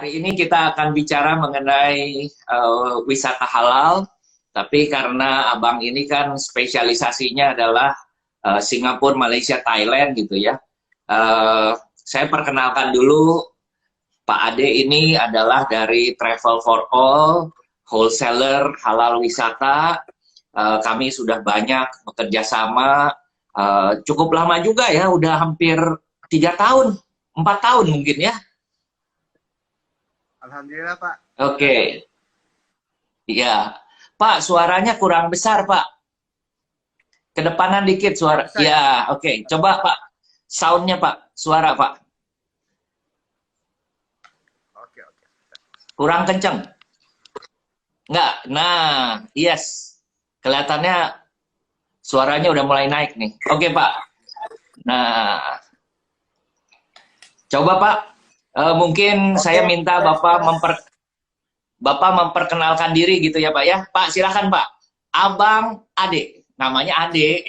Hari ini kita akan bicara mengenai wisata halal, tapi karena abang ini kan spesialisasinya adalah Singapura, Malaysia, Thailand gitu ya. Saya perkenalkan dulu, Pak Ade ini adalah dari Travel for All, wholesaler halal wisata. Kami sudah banyak bekerja sama, cukup lama juga ya, udah hampir 3 tahun, 4 tahun mungkin ya. Alhamdulillah Pak. Oke, iya. Pak, suaranya kurang besar, Pak. Kedepanan dikit suara. Besar ya? Ya, oke. Coba, Pak. Soundnya, Pak. Suara, Pak. Oke, oke. Kurang kenceng. Enggak. Nah, yes. Kelihatannya suaranya udah mulai naik nih. Oke, Pak. Nah, coba, Pak. Mungkin saya minta Bapak memperkenalkan diri gitu ya Pak ya. Pak silahkan Pak. Abang Ade. Namanya Ade.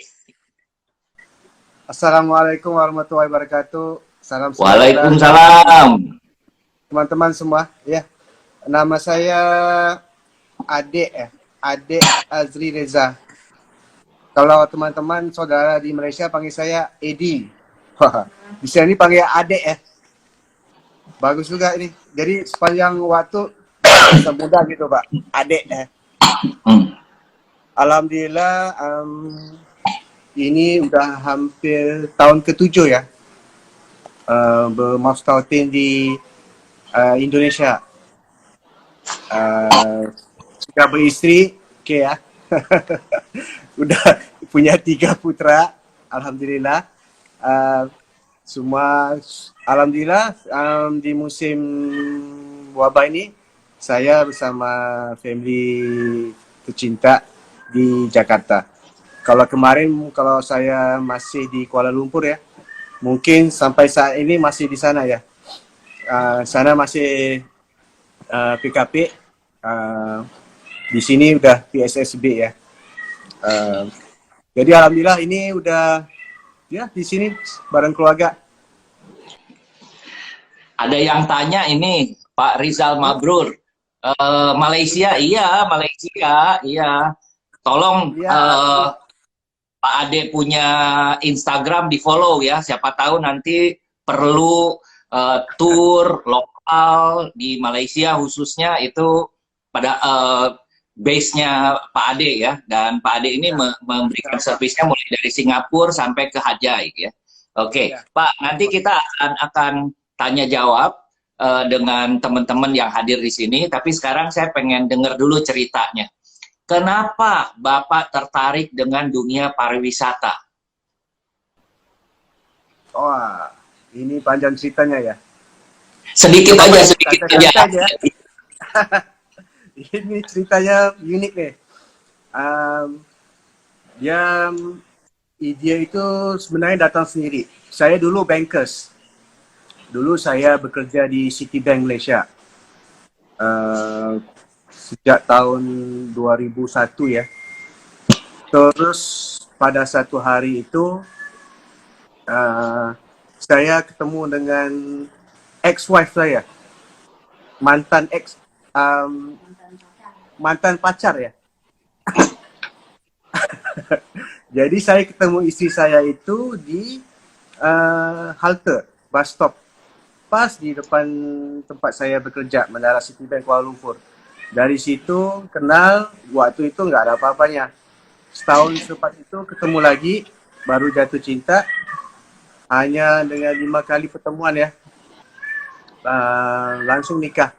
Assalamualaikum warahmatullahi wabarakatuh. Salam sejahtera Waalaikumsalam. teman-teman semua. Ya, nama saya Ade ya. Ade Azri Reza. Kalau teman-teman saudara di Malaysia panggil saya Edi. Wah, di sini panggil Ade ya. Bagus juga ini. Jadi sepanjang waktu semudah gitu Pak. Ade ya. Alhamdulillah ini udah hampir tahun ke-7 ya bermastautin di Indonesia. Sudah beristri, okay ya. Udah punya 3 putra, alhamdulillah. Semua alhamdulillah di musim wabah ini saya bersama family tercinta di Jakarta. Kalau kemarin kalau saya masih di Kuala Lumpur ya, mungkin sampai saat ini masih di sana ya. Sana masih PKP, di sini udah PSSB ya. Jadi alhamdulillah ini udah ya di sini bareng keluarga. Ada yang tanya ini Pak Rizal Mabrur. Malaysia, iya Malaysia, iya. Tolong Ya, Pak Ade punya Instagram di follow ya. Siapa tahu nanti perlu tour lokal di Malaysia khususnya itu pada base-nya Pak Ade ya. Dan Pak Ade ini memberikan servisnya mulai dari Singapura sampai ke Hajai ya. Oke, ya. Pak, nanti kita akan tanya jawab dengan teman-teman yang hadir di sini. Tapi sekarang saya pengen dengar dulu ceritanya. Kenapa Bapak tertarik dengan dunia pariwisata? Wah, ini panjang ceritanya ya. Sedikit aja, sedikit aja. Aja. Ini ceritanya unik nih. Dia itu sebenarnya datang sendiri. Saya dulu bankers. Dulu saya bekerja di Citibank Malaysia. Sejak tahun 2001 ya. Terus pada satu hari itu saya ketemu dengan ex-wife saya, mantan pacar ya. Jadi saya ketemu istri saya itu di halte bus stop, pas di depan tempat saya bekerja, Menara Citibank Kuala Lumpur. Dari situ kenal, waktu itu nggak ada apa-apanya. Setahun selepas itu ketemu lagi, baru jatuh cinta. Hanya dengan 5 kali pertemuan ya, langsung nikah.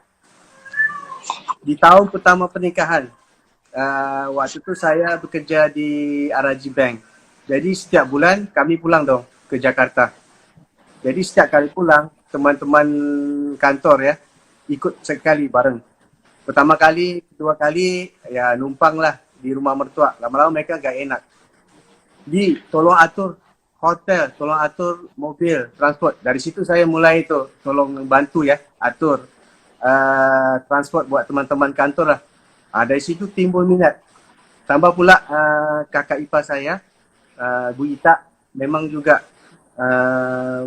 Di tahun pertama pernikahan, waktu itu saya bekerja di RRG Bank. Jadi setiap bulan kami pulang dong ke Jakarta. Jadi setiap kali pulang, teman-teman kantor ya, ikut sekali bareng. Pertama kali, kedua kali, ya numpang lah di rumah mertua. Lama-lama mereka gak enak. Tolong atur hotel, tolong atur mobil, transport. Dari situ saya mulai itu, tolong bantu ya, atur transport buat teman-teman kantor lah. Dari situ timbul minat. Tambah pula kakak ipar saya, Bu Ita, memang juga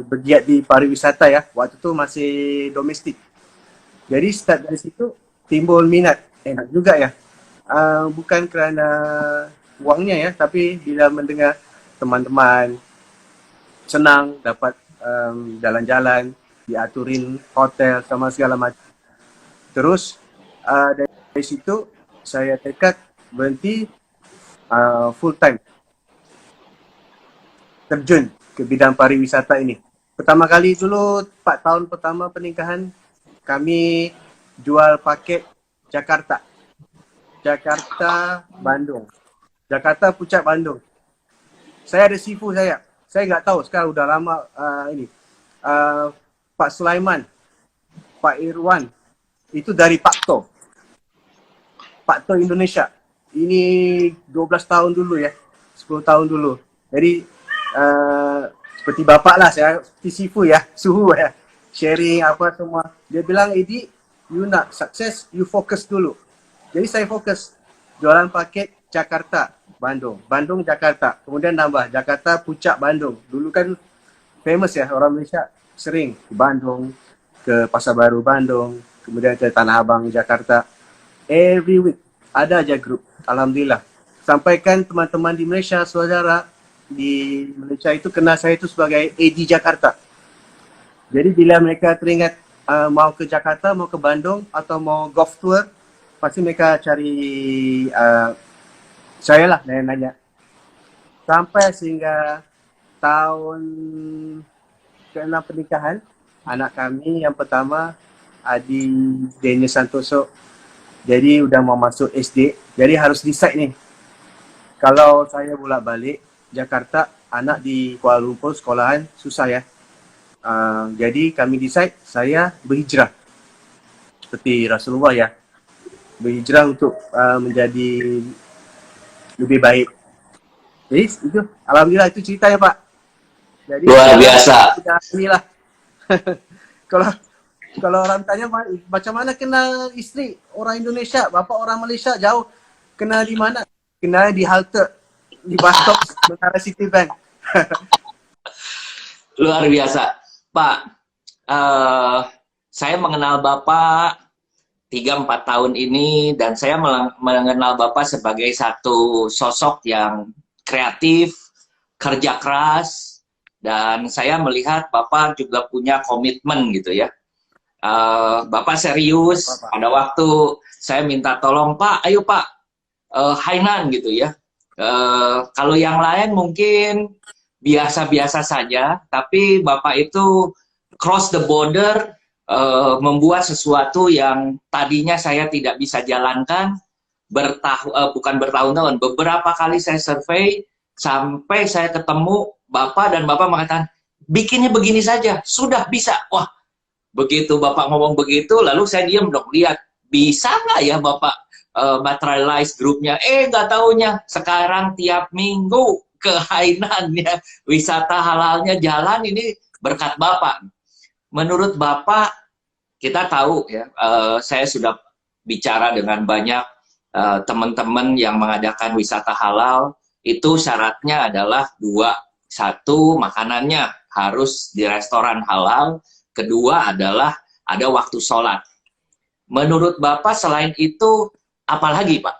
bergiat di pariwisata ya. Waktu itu masih domestik. Jadi start dari situ timbul minat, enak juga ya. Bukan kerana wangnya ya, tapi bila mendengar teman-teman senang dapat jalan-jalan, diaturin hotel sama segala macam. Terus dari situ saya tekad berhenti full time terjun ke bidang pariwisata ini. Pertama kali dulu 4 tahun pertama pernikahan kami jual paket Jakarta. Jakarta, Bandung. Jakarta, Puncak, Bandung. Saya ada sifu saya. Saya nggak tahu sekarang udah lama ini. Pak Sulaiman, Pak Irwan, itu dari Pak To. Pak To Indonesia. Ini 12 tahun dulu ya. 10 tahun dulu. Jadi seperti bapak lah, saya seperti sifu ya, suhu ya. Sharing apa semua. Dia bilang, Edi, you nak sukses, you fokus dulu. Jadi saya fokus jualan paket Jakarta, Bandung, Bandung, Jakarta. Kemudian nambah Jakarta, Puncak, Bandung. Dulu kan famous ya, orang Malaysia sering ke Bandung, ke Pasar Baru Bandung, kemudian ke Tanah Abang, Jakarta. Every week ada aja grup, alhamdulillah. Sampaikan teman-teman di Malaysia, saudara di Malaysia itu kenal saya itu sebagai AD Jakarta. Jadi bila mereka teringat mau ke Jakarta, mau ke Bandung atau mau golf tour, pasti mereka cari saya lah nanya-nanya. Sampai sehingga tahun ke-6 pernikahan, anak kami yang pertama, Adi Daniel Santoso, jadi udah mau masuk SD, jadi harus decide nih. Kalau saya bolak-balik Jakarta, anak di Kuala Lumpur sekolahan, susah ya. Jadi kami decide saya berhijrah. Seperti Rasulullah ya. Berhijrah untuk menjadi lebih baik. Jadi itu, alhamdulillah itu ceritanya Pak. Jadi luar biasa. Inilah. kalau orang tanya macam mana kenal istri orang Indonesia, bapak orang Malaysia, jauh. Kenal di mana? Kenal di halte, di bus stop Menara Citibank. Luar biasa. Pak, saya mengenal Bapak 3-4 tahun ini dan saya mengenal Bapak sebagai satu sosok yang kreatif, kerja keras, dan saya melihat Bapak juga punya komitmen gitu ya. Bapak serius, pada waktu saya minta tolong, Pak, ayo Pak, Hainan gitu ya. Kalau yang lain mungkin biasa-biasa saja, tapi Bapak itu cross the border, membuat sesuatu yang tadinya saya tidak bisa jalankan, bukan bertahun-tahun, beberapa kali saya survei, sampai saya ketemu Bapak dan Bapak mengatakan, bikinnya begini saja, sudah bisa. Wah, begitu Bapak ngomong begitu, lalu saya diam dong, lihat, bisa nggak ya Bapak materialize grupnya? Nggak taunya, sekarang tiap minggu ke Hainan ya, wisata halalnya jalan, ini berkat Bapak. Menurut Bapak, kita tahu ya, saya sudah bicara dengan banyak teman-teman yang mengadakan wisata halal, itu syaratnya adalah 2. 1, makanannya harus di restoran halal. Kedua adalah ada waktu sholat. Menurut Bapak selain itu, apalagi Pak?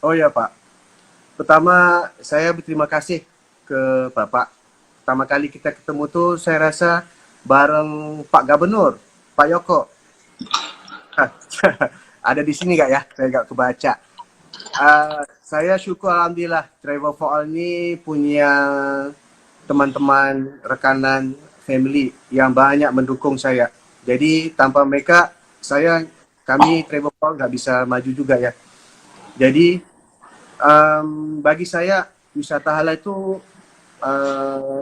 Oh ya Pak, pertama saya berterima kasih ke Bapak. Pertama kali kita ketemu tuh saya rasa bareng Pak Gubernur, Pak Yoko. Ada di sini gak ya? Saya gak kebaca. Saya syukur alhamdulillah Travel for All ini punya teman-teman, rekanan, family yang banyak mendukung saya. Jadi tanpa mereka, kami Travel for All gak bisa maju juga ya. Jadi bagi saya wisata halal itu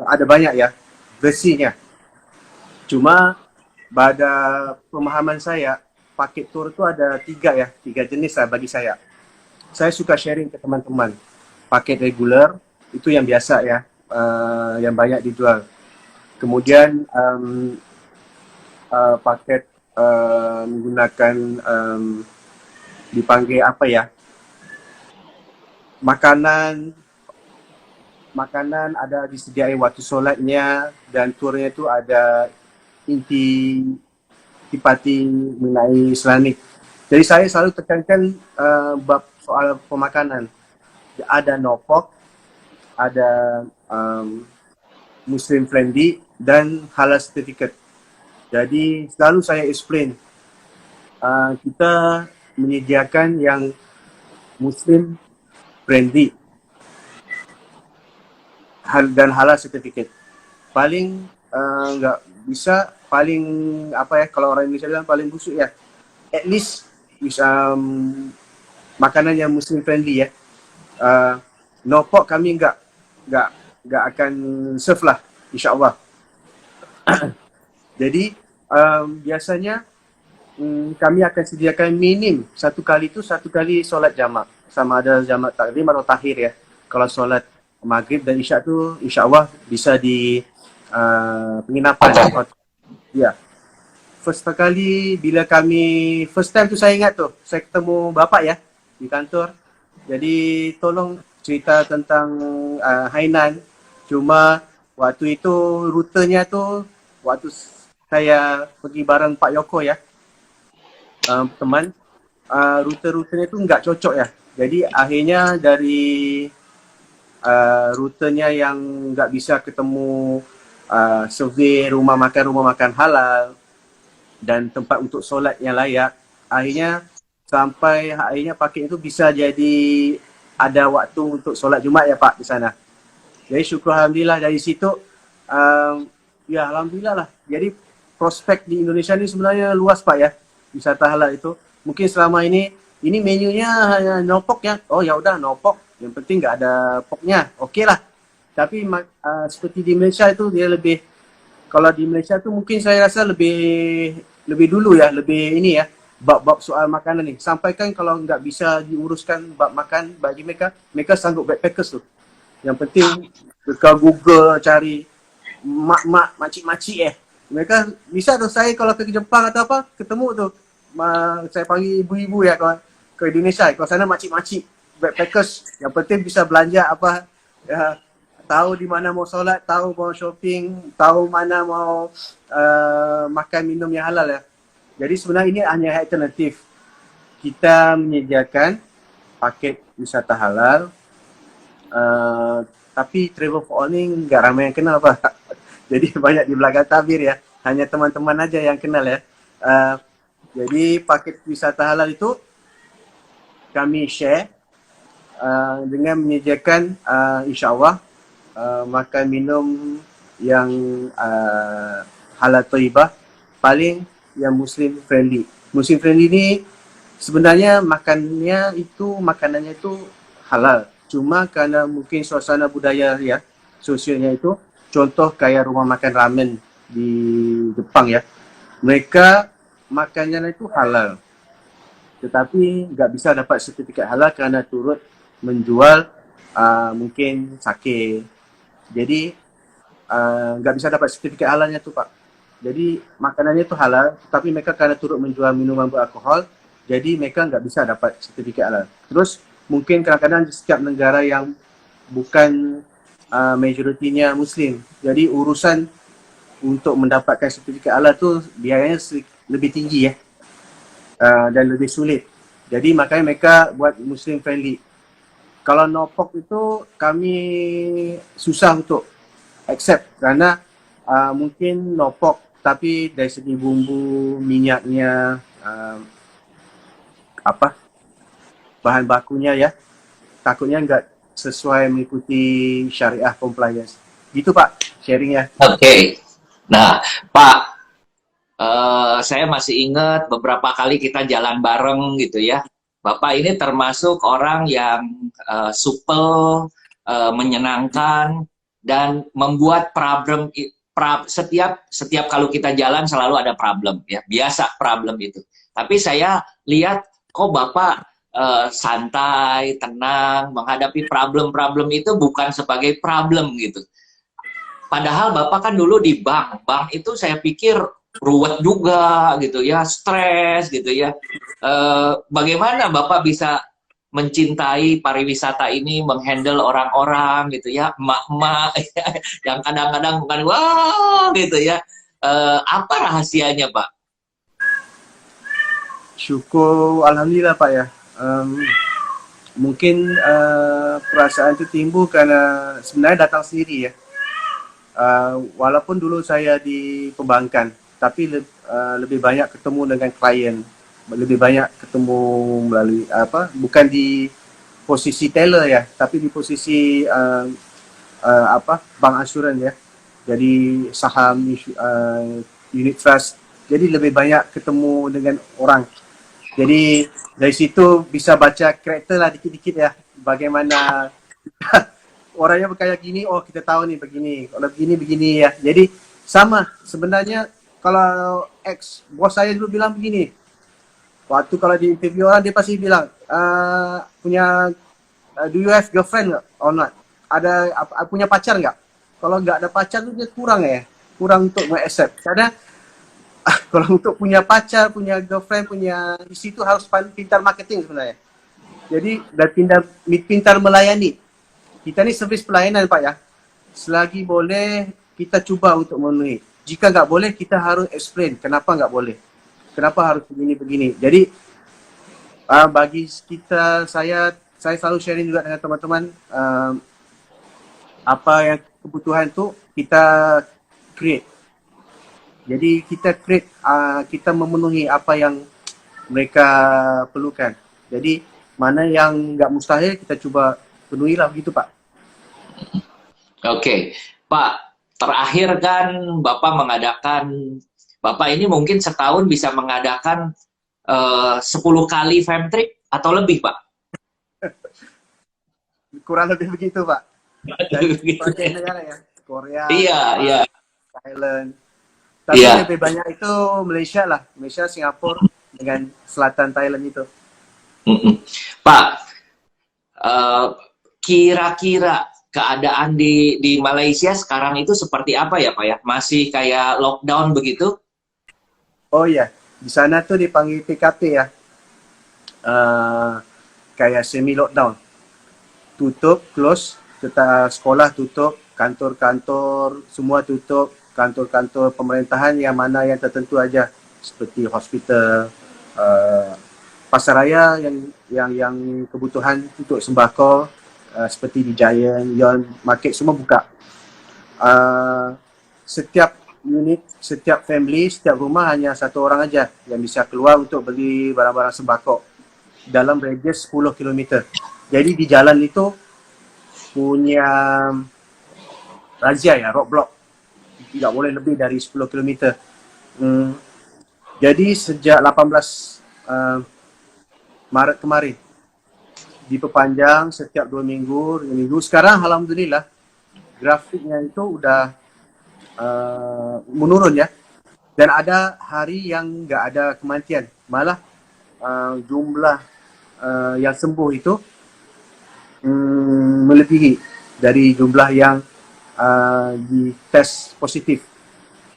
ada banyak ya versinya. Cuma pada pemahaman saya, paket tour itu ada 3 jenis lah bagi saya. Saya suka sharing ke teman-teman. Paket regular itu yang biasa ya, yang banyak dijual. Kemudian paket menggunakan dipanggil apa ya? Makanan ada disediakan waktu solatnya dan turnya itu ada inti antipati mengenai Islamic. Jadi saya selalu tekankan bab soal pemakanan. Ada no pork, ada Muslim friendly dan halal certificate. Jadi selalu saya explain kita menyediakan yang Muslim friendly dan halal certificate. Paling nggak bisa, paling apa ya, kalau orang Indonesia bilang paling busuk ya, at least bisa makanan yang Muslim friendly ya. No pork kami nggak akan serve lah, insyaAllah. Jadi biasanya kami akan sediakan minim satu kali solat jamak, sama ada jamak takdim atau takhir ya. Kalau solat maghrib dan isyak tu insyaAllah bisa di penginapan. Ya. First kali bila kami, first time tu saya ingat tu, saya ketemu bapak ya di kantor. Jadi tolong cerita tentang Hainan. Cuma waktu itu rutenya tu, waktu saya pergi bareng Pak Yoko ya, teman, rute-rutenya tu enggak cocok ya. Jadi akhirnya dari rutenya yang enggak bisa ketemu survey rumah makan halal dan tempat untuk solat yang layak, akhirnya sampai akhirnya paket itu bisa jadi ada waktu untuk solat Jumaat ya Pak di sana. Jadi syukur Alhamdulillah dari situ, ya Alhamdulillah lah. Jadi prospek di Indonesia ni sebenarnya luas Pak ya, wisata halal itu. Mungkin selama ini menunya hanya no pork ya, oh ya udah no pork, yang penting nggak ada porknya, okey lah. Tapi seperti di Malaysia itu dia lebih, kalau di Malaysia tu mungkin saya rasa lebih dulu ya, lebih ini ya, bab-bab soal makanan ni. Sampaikan kalau nggak bisa diuruskan bab makan bagi mereka sanggup backpackers tu. Yang penting ke Google cari mak-mak, makcik-makcik mereka bisa tu. Saya kalau ke Jepang atau apa, ketemu tu, saya panggil ibu-ibu ya, kalau ke Indonesia, kalau sana makcik-makcik backpackers, yang penting bisa belanja apa ya, tahu di mana mau solat, tahu mau shopping, tahu mana mau makan minum yang halal ya. Jadi sebenarnya ini hanya alternatif. Kita menyediakan paket wisata halal, tapi travel for all ni nggak ramai yang kenal Pak. Jadi banyak di belakang tabir ya, hanya teman-teman aja yang kenal ya. Jadi paket wisata halal itu kami share dengan menyediakan insyaAllah makan minum yang halal thayyibah, paling yang Muslim friendly. Muslim friendly ni sebenarnya makanannya itu halal. Cuma kerana mungkin suasana budaya ya, sosialnya itu, contoh kayak rumah makan ramen di Jepang ya, mereka makanannya itu halal, tetapi nggak bisa dapat sertifikat halal kerana turut menjual mungkin sake. Jadi nggak bisa dapat sertifikat halalnya tu Pak. Jadi makanannya itu halal, tetapi mereka kerana turut menjual minuman beralkohol, jadi mereka nggak bisa dapat sertifikat halal. Terus mungkin kadang-kadang di setiap negara yang bukan majoritinya Muslim, jadi urusan untuk mendapatkan sertifikat halal tu biayanya lebih tinggi ya, dan lebih sulit. Jadi makanya mereka buat Muslim friendly. Kalau no pork itu kami susah untuk accept kerana mungkin no pork, tapi dari segi bumbu, minyaknya, bahan bakunya ya, takutnya enggak sesuai mengikuti syariah compliance. Gitu Pak, sharing ya. Oke. Nah, Pak, saya masih ingat beberapa kali kita jalan bareng gitu ya. Bapak ini termasuk orang yang supel, menyenangkan, dan membuat problem setiap kalau kita jalan selalu ada problem ya, biasa problem itu. Tapi saya lihat kok Bapak santai, tenang menghadapi problem-problem itu, bukan sebagai problem gitu. Padahal Bapak kan dulu di bank itu saya pikir ruwet juga gitu ya, stres gitu ya. Bagaimana Bapak bisa mencintai pariwisata ini, menghandle orang-orang gitu ya, emak-emak yang kadang-kadang bukan wah gitu ya. Apa rahasianya Pak? Syukur, alhamdulillah Pak ya. Mungkin perasaan itu timbul karena sebenarnya datang sendiri ya. Walaupun dulu saya di perbankan, tapi lebih banyak ketemu dengan klien, lebih banyak ketemu melalui apa? Bukan di posisi teller ya, tapi di posisi apa? Bank asuran ya. Jadi saham, unit trust. Jadi lebih banyak ketemu dengan orang. Jadi dari situ bisa baca karakter lah dikit-dikit ya. Bagaimana orangnya kayak gini, oh kita tahu nih begini. Kalau begini begini ya. Jadi sama sebenarnya kalau ex bos saya dulu bilang begini. Waktu kalau di interview orang dia pasti bilang punya do you have girlfriend or not? Ada punya pacar nggak? Kalau nggak ada pacar tuh dia kurang ya. Kurang untuk meng-accept. Karena kalau untuk punya pacar, punya girlfriend, punya istri itu harus pintar marketing sebenarnya. Jadi dan pintar melayani. Kita ni servis pelayanan Pak ya. Selagi boleh kita cuba untuk memenuhi. Jika nggak boleh kita harus explain kenapa nggak boleh. Kenapa harus begini-begini. Jadi bagi kita, saya selalu sharing juga dengan teman-teman apa yang kebutuhan tu kita create. Jadi kita create, kita memenuhi apa yang mereka perlukan. Jadi mana yang nggak mustahil kita cuba penuhilah begitu Pak. Oke, Pak, terakhir kan Bapak ini mungkin setahun bisa mengadakan 10 kali fam trip atau lebih, Pak? Kurang lebih begitu Pak. Dari banyak negara ya, Korea, Iya, Jepang, iya. Thailand. Tapi Iya. lebih banyak itu Malaysia lah, Malaysia, Singapura dengan selatan Thailand itu. Pak, eh, kira-kira keadaan di Malaysia sekarang itu seperti apa ya, Pak ya? Masih kayak lockdown begitu? Oh iya, di sana tuh dipanggil PKP ya, kayak semi lockdown, tutup, close, tetap sekolah tutup, kantor-kantor semua tutup, kantor-kantor pemerintahan yang mana yang tertentu aja, seperti hospital, pasar raya yang kebutuhan untuk sembako, seperti di Giant, Yon, Market semua buka. Setiap unit, setiap family, setiap rumah hanya satu orang aja yang bisa keluar untuk beli barang-barang sembako dalam radius 10 km. Jadi di jalan itu punya razia ya, roadblock. Tidak boleh lebih dari 10 km. Jadi sejak 18 Maret kemarin diperpanjang setiap 2 minggu. Sekarang alhamdulillah grafiknya itu udah menurun ya. Dan ada hari yang nggak ada kematian. Malah jumlah yang sembuh itu melebihi dari jumlah yang dites positif.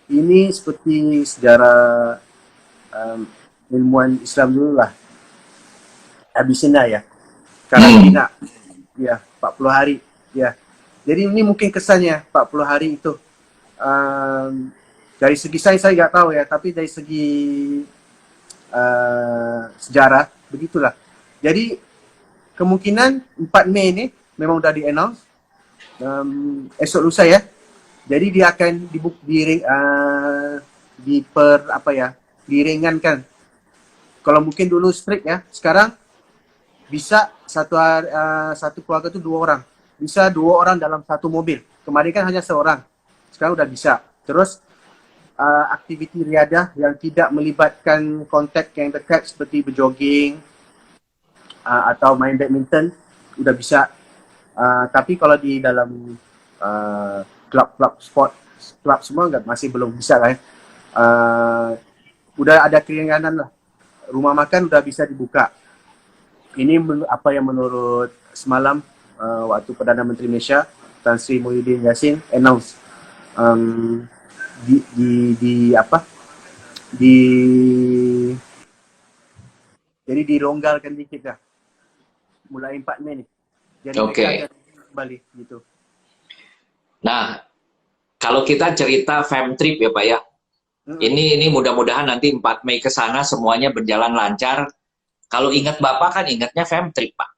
Ini seperti sejarah ilmuwan Islam dulu lah. Avicenna ya. Karantina. Ya, 40 hari. Ya. Jadi ini mungkin kesannya 40 hari itu. Dari segi saya nggak tahu ya, tapi dari segi sejarah begitulah. Jadi kemungkinan 4 Mei ini memang udah di-announce esok lusa ya. Jadi dia akan diringankan. Kalau mungkin dulu strict ya, sekarang bisa satu keluarga itu 2 orang. Bisa 2 orang dalam satu mobil. Kemarin kan hanya seorang. Sekarang udah bisa. Terus aktiviti riadah yang tidak melibatkan kontak yang dekat seperti berjoging atau main badminton udah bisa. Tapi kalau di dalam klub-klub sport, klub semua masih belum bisa lah ya. Udah ada keringanan lah. Rumah makan udah bisa dibuka. Ini apa yang menurut semalam waktu Perdana Menteri Malaysia Tan Sri Muhyiddin Yassin announce jadi dilonggarkan dikit dah mulai 4 Mei ni. Jadi mereka akan kembali gitu. Nah, kalau kita cerita fam trip ya Pak ya, Ini mudah-mudahan nanti 4 Mei ke sana semuanya berjalan lancar. Kalau ingat Bapak kan ingatnya Femtrip, Pak.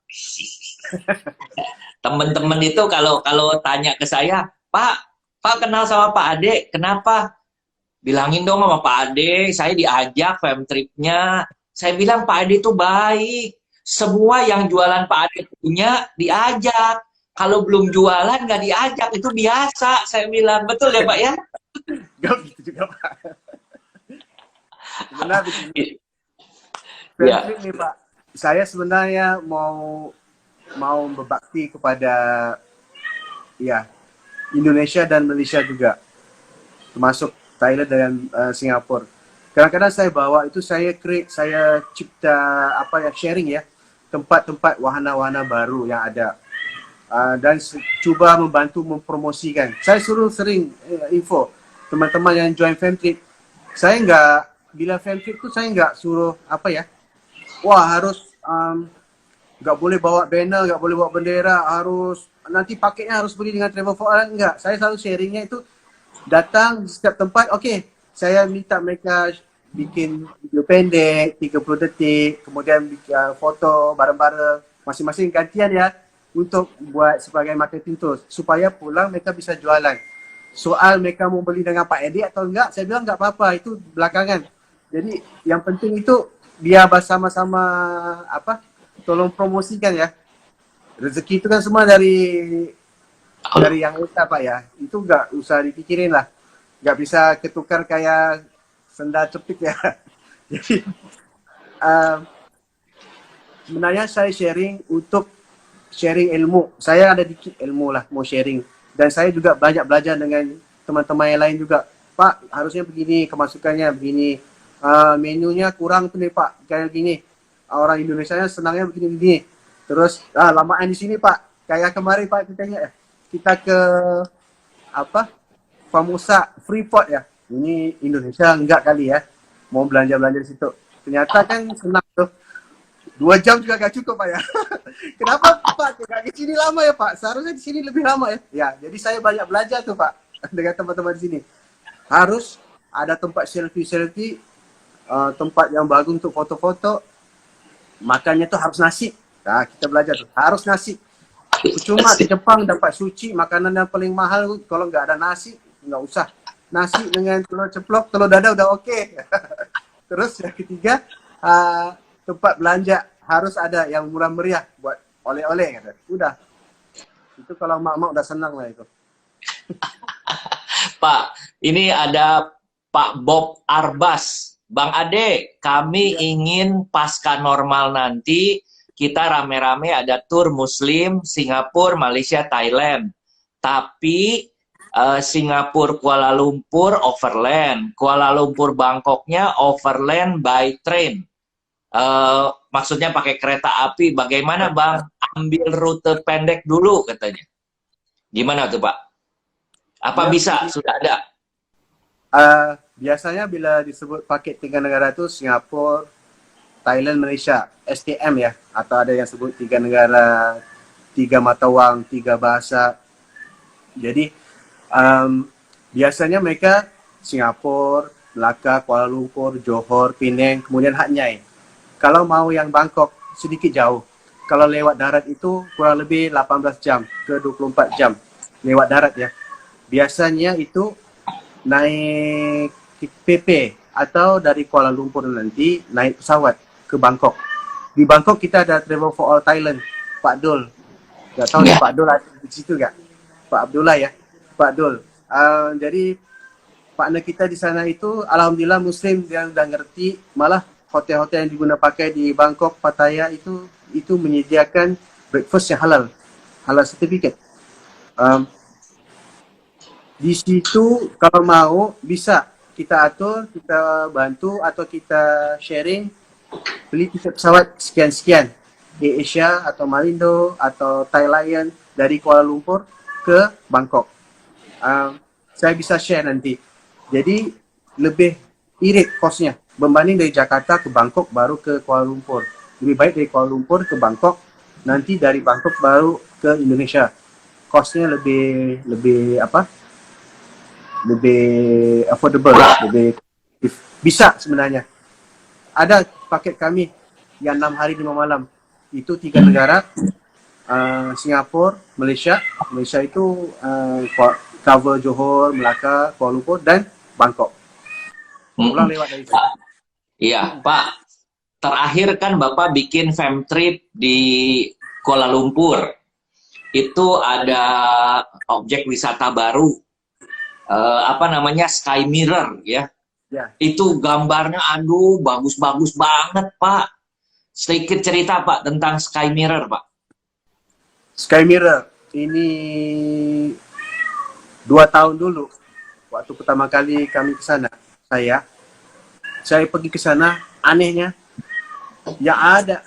Temen-temen itu kalau tanya ke saya, Pak kenal sama Pak Ade, kenapa? Bilangin dong sama Pak Ade, saya diajak Femtripnya. Saya bilang Pak Ade itu baik. Semua yang jualan Pak Ade punya diajak. Kalau belum jualan nggak diajak, itu biasa. Saya bilang, betul ya Pak ya? Gak gitu juga Pak. Benar begitu. Ya. Nih Pak, saya sebenarnya mau berbakti kepada ya Indonesia dan Malaysia juga, termasuk Thailand dan Singapura. Kadang-kadang saya bawa itu, saya cipta sharing ya, tempat-tempat wahana-wahana baru yang ada. Dan cuba membantu mempromosikan. Saya suruh sering info teman-teman yang join Femtrip. Saya bila Femtrip itu saya nggak suruh wah harus nggak boleh bawa banner, nggak boleh bawa bendera, harus nanti paketnya harus beli dengan Travel for All. Enggak, saya selalu sharingnya itu datang di setiap tempat. Oke, saya minta mereka bikin video pendek 30 detik, kemudian bikin foto bareng-bareng, masing-masing gantian ya, untuk buat sebagai marketing tools supaya pulang mereka bisa jualan. Soal mereka mau beli dengan Pak Edi atau enggak, saya bilang enggak apa-apa, itu belakangan. Jadi yang penting itu biar bersama-sama tolong promosikan ya. Rezeki itu kan semua dari yang kita Pak ya. Itu enggak usah dipikirin lah. Enggak bisa ketukar kayak sendal cepit ya. Jadi sebenarnya saya sharing untuk sharing ilmu. Saya ada dikit ilmu lah, mau sharing. Dan saya juga banyak belajar dengan teman-teman yang lain juga. Pak, harusnya begini, kemasukannya begini. Menunya kurang tuh nih Pak, kayak gini. Orang Indonesia senangnya begini-begini. Terus, lamaan di sini Pak. Kayak kemarin Pak, kita ke Formosa, Freeport ya. Ini Indonesia enggak kali ya. Mau belanja-belanja di situ. Ternyata kan senang tuh. 2 jam juga gak cukup Pak ya. Kenapa Pak? Gak di sini lama ya Pak? Seharusnya di sini lebih lama ya. Ya, jadi saya banyak belajar tuh Pak dengan teman-teman di sini. Harus ada tempat selfie, tempat yang bagus untuk foto-foto. Makannya tuh harus nasi. Nah, kita belajar tuh harus nasi. Cuma di Jepang dapat sushi, makanan yang paling mahal kalau nggak ada nasi nggak usah. Nasi dengan telur ceplok, telur dada udah oke. Terus yang ketiga, tempat belanja harus ada yang murah meriah buat oleh-oleh gitu. Udah. Itu kalau mak-mak udah senang lah itu. Pak, ini ada Pak Bob Arbas. Bang Ade, kami ingin pasca normal nanti kita rame-rame ada tur Muslim, Singapura, Malaysia, Thailand. Tapi Singapura, Kuala Lumpur overland, Kuala Lumpur, Bangkoknya overland by train. Maksudnya pakai kereta api. Bagaimana Bang? Ambil rute pendek dulu katanya. Gimana tuh Pak? Apa bisa? Sudah ada? Biasanya bila disebut paket 3 negara itu Singapura, Thailand, Malaysia, STM ya, atau ada yang sebut 3 negara, 3 mata wang, 3 bahasa. Jadi biasanya mereka Singapura, Melaka, Kuala Lumpur, Johor, Penang, kemudian Hat Yai. Kalau mau yang Bangkok sedikit jauh. Kalau lewat darat itu kurang lebih 18 jam ke 24 jam lewat darat ya. Biasanya itu naik PP atau dari Kuala Lumpur nanti naik pesawat ke Bangkok. Di Bangkok kita ada Travel for All Thailand, Pak Dul. Gak tahu nih Pak Dul ada di situ gak? Pak Abdullah ya, Pak Dul. Jadi partner kita di sana itu alhamdulillah Muslim yang udah ngerti, malah hotel-hotel yang digunakan pakai di Bangkok, Pattaya itu menyediakan breakfast yang halal certificate. Di situ kalau mau bisa kita atur, kita bantu atau kita sharing, beli tiket pesawat sekian-sekian, AirAsia atau Marindo atau Thai Lion dari Kuala Lumpur ke Bangkok. Saya bisa share nanti. Jadi lebih irit kosnya berbanding dari Jakarta ke Bangkok baru ke Kuala Lumpur. Lebih baik dari Kuala Lumpur ke Bangkok, nanti dari Bangkok baru ke Indonesia. Kosnya lebih affordable, lebih Bisa sebenarnya. Ada paket kami yang 6 hari 5 malam. Itu 3 negara, Singapura, Malaysia. Malaysia itu cover Johor, Melaka, Kuala Lumpur, dan Bangkok. Pulang lewat dari sana. Iya, Pak. Terakhir kan Bapak bikin fam trip di Kuala Lumpur. Itu ada objek wisata baru, apa namanya, Sky Mirror ya. Ya. Itu gambarnya, aduh, bagus-bagus banget, Pak. Sedikit cerita, Pak, tentang Sky Mirror, Pak. Sky Mirror ini 2 tahun dulu, waktu pertama kali kami ke sana, saya pergi ke sana, anehnya yang ada,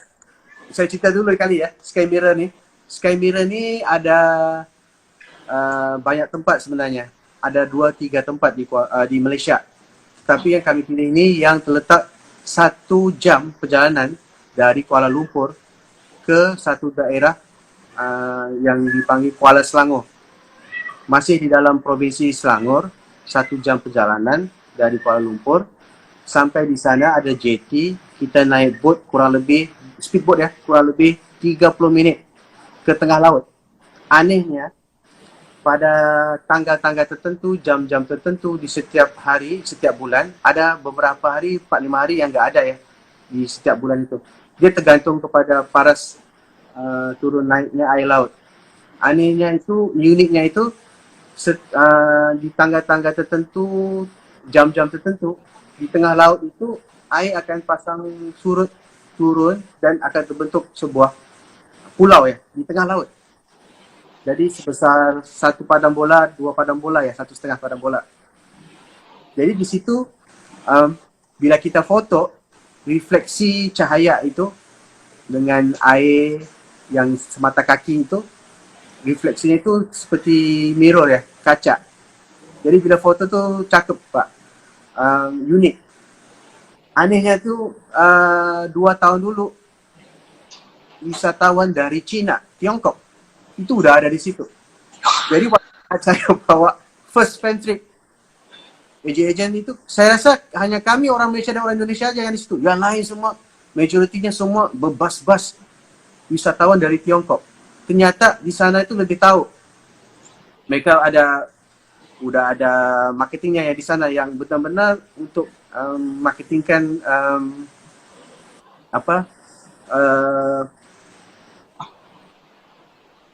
saya cerita dulu kali ya, Sky Mirror nih. Sky Mirror ni ada banyak tempat sebenarnya. Ada 2-3 tempat di Malaysia. Tapi yang kami pilih ini yang terletak 1 jam perjalanan dari Kuala Lumpur ke satu daerah yang dipanggil Kuala Selangor. Masih di dalam provinsi Selangor, 1 jam perjalanan dari Kuala Lumpur. Sampai di sana ada jetty, kita naik boat kurang lebih, speedboat ya, kurang lebih 30 minit ke tengah laut. Anehnya, pada tanggal-tanggal tertentu, jam-jam tertentu di setiap hari, setiap bulan, ada beberapa hari, 4-5 hari yang nggak ada ya di setiap bulan itu. Dia tergantung kepada paras turun naiknya air laut. Anehnya itu, uniknya itu, di tanggal-tanggal tertentu, jam-jam tertentu, di tengah laut itu air akan pasang surut turun dan akan terbentuk sebuah pulau ya di tengah laut. Jadi sebesar 1 padang bola, 2 padang bola ya, 1,5 padang bola. Jadi di situ bila kita foto, refleksi cahaya itu dengan air yang semata kaki itu, refleksinya itu seperti mirror ya, kaca. Jadi bila foto tuh cakep Pak, unik. Anehnya tuh 2 tahun dulu wisatawan dari Cina, Tiongkok itu udah ada di situ. Jadi waktu saya bawa first fan trip, agent itu, saya rasa hanya kami orang Malaysia dan orang Indonesia aja yang di situ. Yang lain semua, majoritinya semua berbas-bas wisatawan dari Tiongkok. Ternyata di sana itu lebih tahu. Mereka udah ada marketingnya ya di sana yang benar-benar untuk marketingkan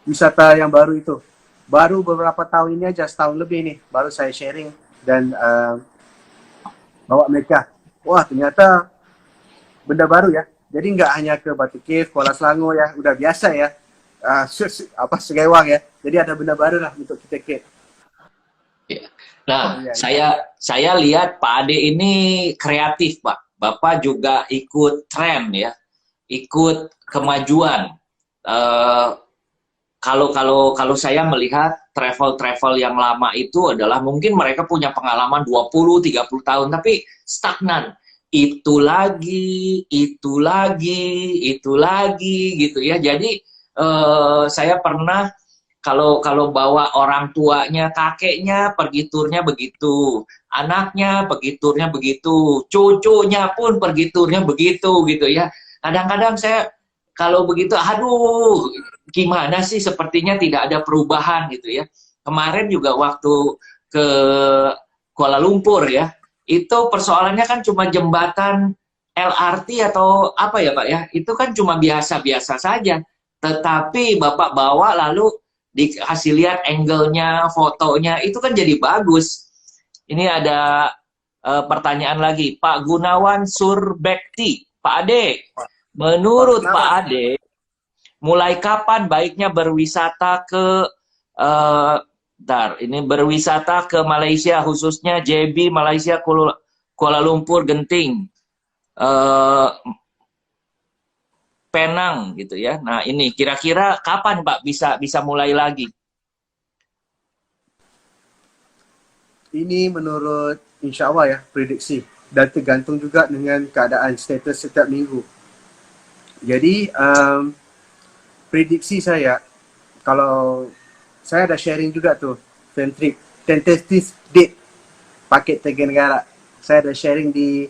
wisata yang baru itu. Baru beberapa tahun ini aja, setahun lebih nih, baru saya sharing dan bawa mereka. Wah, ternyata benda baru ya. Jadi nggak hanya ke Batu Cave, Kuala Selangor ya, udah biasa ya. Segewang ya. Jadi ada benda baru lah untuk kita ke. Nah, saya lihat Pak Ade ini kreatif, Pak. Bapak juga ikut tren ya, ikut kemajuan. Kalau saya melihat travel yang lama itu adalah mungkin mereka punya pengalaman 20-30 tahun tapi stagnan. Itu lagi gitu ya. Jadi saya pernah kalau bawa orang tuanya, kakeknya pergi turnya begitu, anaknya pergi turnya begitu, cucunya pun pergi turnya begitu gitu ya. Kadang-kadang saya kalau begitu, aduh, gimana sih, sepertinya tidak ada perubahan gitu ya. Kemarin juga waktu ke Kuala Lumpur ya, itu persoalannya kan cuma jembatan LRT atau apa ya Pak ya, itu kan cuma biasa-biasa saja. Tetapi Bapak bawa lalu dikasih lihat angle-nya, fotonya, itu kan jadi bagus. Ini ada pertanyaan lagi, Pak Gunawan Surbekti, Pak Ade, menurut Pak Ade, mulai kapan baiknya berwisata ke berwisata ke Malaysia, khususnya JB, Malaysia, Kuala Lumpur, Genting, Penang gitu ya. Nah ini kira-kira kapan Pak bisa mulai lagi? Ini menurut insya Allah ya, prediksi. Dan tergantung juga dengan keadaan status setiap minggu. Jadi prediksi saya, kalau saya ada sharing juga tuh, fan trip, tentative date paket 3 negara. Saya ada sharing di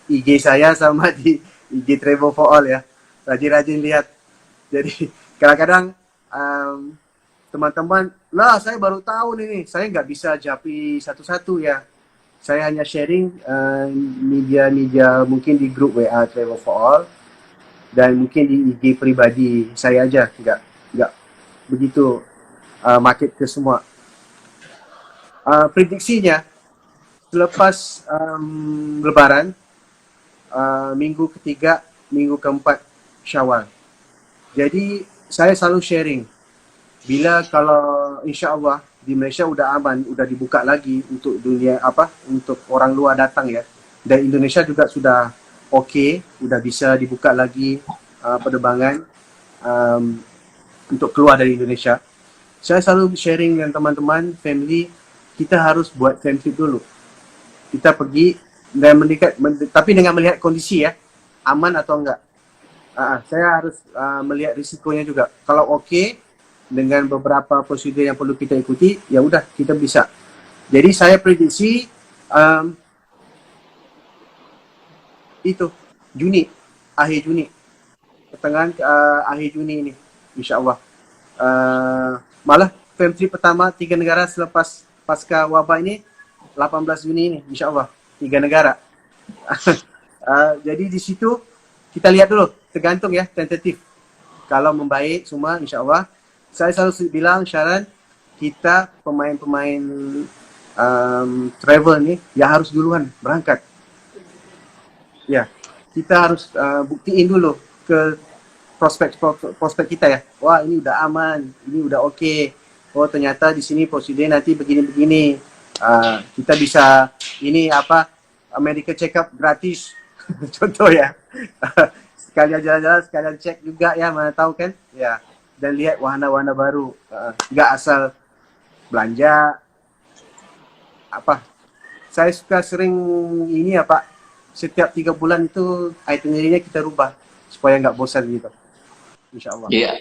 IG saya sama di IG Travel for All ya. Rajin-rajin lihat. Jadi kadang-kadang teman-teman, lah saya baru tahu nih, saya nggak bisa japri satu-satu ya. Saya hanya sharing media-media mungkin di grup WA Travel for All dan mungkin di IG pribadi saya aja, nggak begitu market ke semua. Prediksinya selepas Lebaran, minggu ketiga, minggu keempat Syawal. Jadi saya selalu sharing. Bila kalau insya Allah di Malaysia udah aman, udah dibuka lagi untuk dunia untuk orang luar datang ya. Dan Indonesia juga sudah okey, udah bisa dibuka lagi penerbangan untuk keluar dari Indonesia. Saya selalu sharing dengan teman-teman, family, kita harus buat family dulu. Kita pergi dan tapi dengan melihat kondisi ya, aman atau enggak. Saya harus melihat risikonya juga. Kalau okey, dengan beberapa prosedur yang perlu kita ikuti, ya udah kita bisa. Jadi saya prediksi itu Juni, akhir Juni, pertengahan akhir Juni ini, insya-Allah. Malah fam trip pertama 3 negara selepas pasca wabak ini 18 Juni ini, insya-Allah 3 negara. Jadi di situ kita lihat dulu, tergantung ya, tentatif. Kalau membaik semua, insya-Allah. Saya selalu bilang Sharan, kita pemain-pemain travel ni yang harus duluan berangkat. Ya, kita harus buktiin dulu ke prospek kita ya. Wah, ini udah aman, ini udah okey. Oh, ternyata di sini prosedur nanti begini-begini. Kita bisa ini medical check up gratis. Contoh ya. Sekalian jalan-jalan, sekalian cek juga ya, mana tahu kan? Ya. Dan lihat wahana-wahana baru. Nggak asal belanja saya suka sering ini Pak, setiap 3 bulan itu itinerary-nya kita rubah supaya nggak bosan gitu, insyaallah. Iya.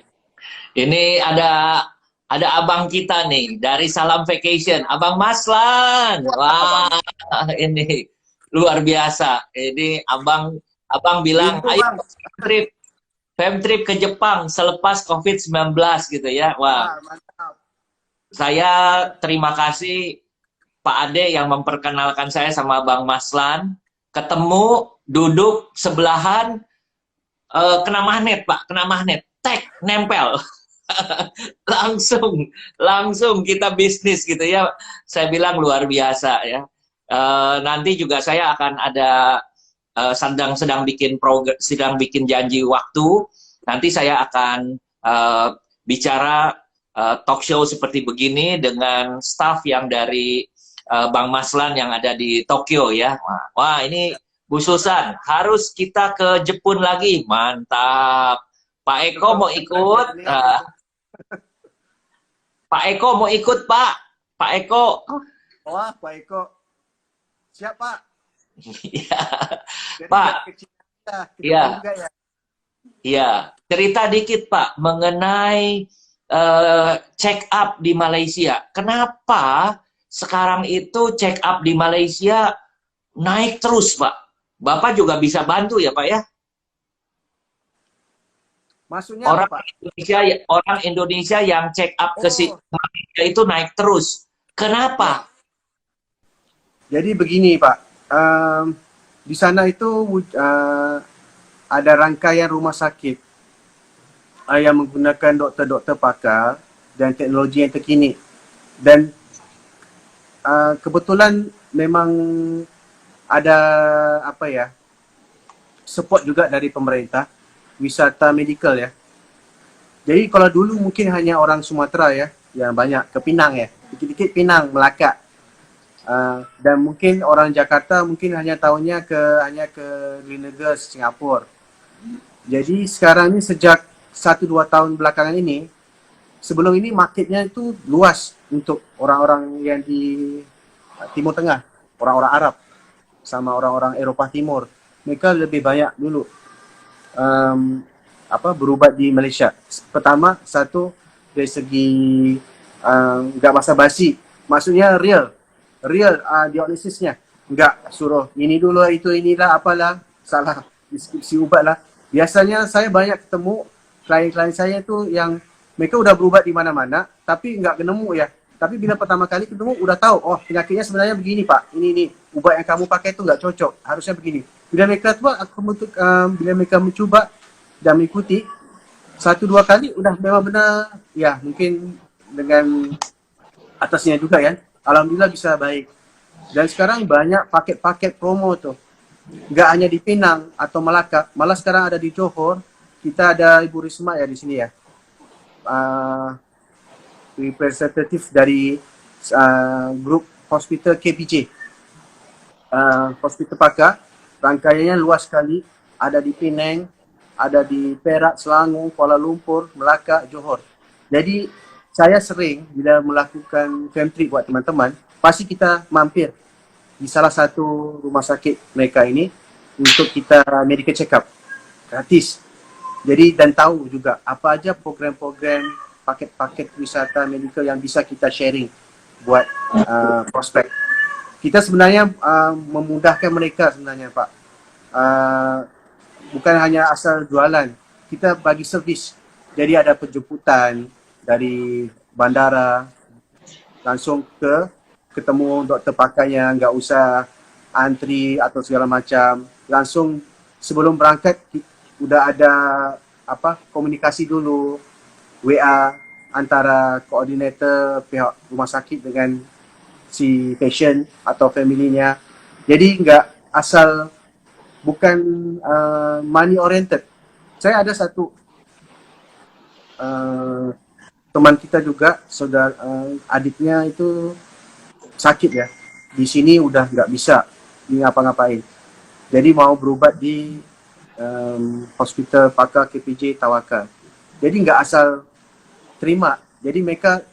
Ini ada abang kita nih dari Salam Vacation, Abang Maslan. Wah, ini luar biasa. Ini abang bilang ayo fam trip ke Jepang selepas COVID-19 gitu ya. Wah, mantap. Saya terima kasih Pak Ade yang memperkenalkan saya sama Bang Maslan. Ketemu, duduk sebelahan, kena magnet Pak, kena magnet, tag, nempel. langsung kita bisnis gitu ya. Saya bilang luar biasa ya. Nanti juga saya akan ada sedang bikin janji waktu. Nanti saya akan bicara talk show seperti begini dengan staff yang dari Bang Maslan yang ada di Tokyo ya. Wah, ini Bu Susan, harus kita ke Jepun lagi. Mantap. Pak Eko mau ikut? Pak Eko mau ikut, Pak? Pak Eko. Wah, Pak Eko. Siap, Pak. Iya. Pak. Iya. Iya. Cerita dikit, Pak, mengenai check up di Malaysia. Kenapa sekarang itu check up di Malaysia naik terus, Pak? Bapak juga bisa bantu ya, Pak ya? Maksudnya orang Indonesia yang check up ke Malaysia itu naik terus. Kenapa? Jadi begini, Pak. Di sana itu ada rangkaian rumah sakit yang menggunakan dokter-dokter pakar dan teknologi yang terkini. Dan kebetulan memang ada support juga dari pemerintah, wisata medical ya. Jadi kalau dulu mungkin hanya orang Sumatera ya, yang banyak ke Penang ya, dikit-dikit Penang, Melaka. Dan mungkin orang Jakarta mungkin hanya tahunya hanya ke Gleneagles, Singapura. Jadi sekarang ini sejak 1-2 tahun belakangan ini, sebelum ini marketnya itu luas untuk orang-orang yang di Timur Tengah, orang-orang Arab sama orang-orang Eropah Timur. Mereka lebih banyak dulu berubat di Malaysia. Pertama, satu dari segi nggak basa-basi, maksudnya real diagnosisnya. Enggak suruh ini dulu, itu inilah, apalah, salah deskripsi ubat lah. Biasanya saya banyak ketemu klien-klien saya tuh yang mereka udah berubat di mana-mana, tapi nggak ketemu ya. Tapi bila pertama kali ketemu udah tahu, oh penyakitnya sebenarnya begini Pak, ini ubat yang kamu pakai itu nggak cocok, harusnya begini. Bila mereka tua, bila mereka mencoba dan mengikuti satu dua kali, udah memang benar, ya mungkin dengan atasnya juga ya, alhamdulillah bisa baik. Dan sekarang banyak paket-paket promo tuh. Nggak hanya di Pinang atau Melaka, malah sekarang ada di Johor. Kita ada Ibu Risma ya di sini ya. Representatif dari grup hospital KPJ. Hospital Pakar, rangkaiannya luas sekali. Ada di Penang, ada di Perak, Selangor, Kuala Lumpur, Melaka, Johor. Jadi saya sering bila melakukan camp trip buat teman-teman, pasti kita mampir di salah satu rumah sakit mereka ini untuk kita medical check up gratis. Jadi dan tahu juga apa aja program-program paket-paket wisata medical yang bisa kita sharing buat prospek. Kita sebenarnya memudahkan mereka sebenarnya Pak. Bukan hanya asal jualan, kita bagi servis. Jadi ada penjemputan dari bandara langsung ketemu doktor pakainya, nggak usah antri atau segala macam. Langsung sebelum berangkat udah ada komunikasi dulu, WA antara koordinator pihak rumah sakit dengan si patient atau family-nya. Jadi nggak asal, bukan money oriented. Saya ada satu teman kita juga, saudara adiknya itu sakit ya. Di sini udah nggak bisa ngapa-ngapain. Jadi mau berobat di hospital Pakar KPJ Tawakal. Jadi nggak asal terima. Jadi mereka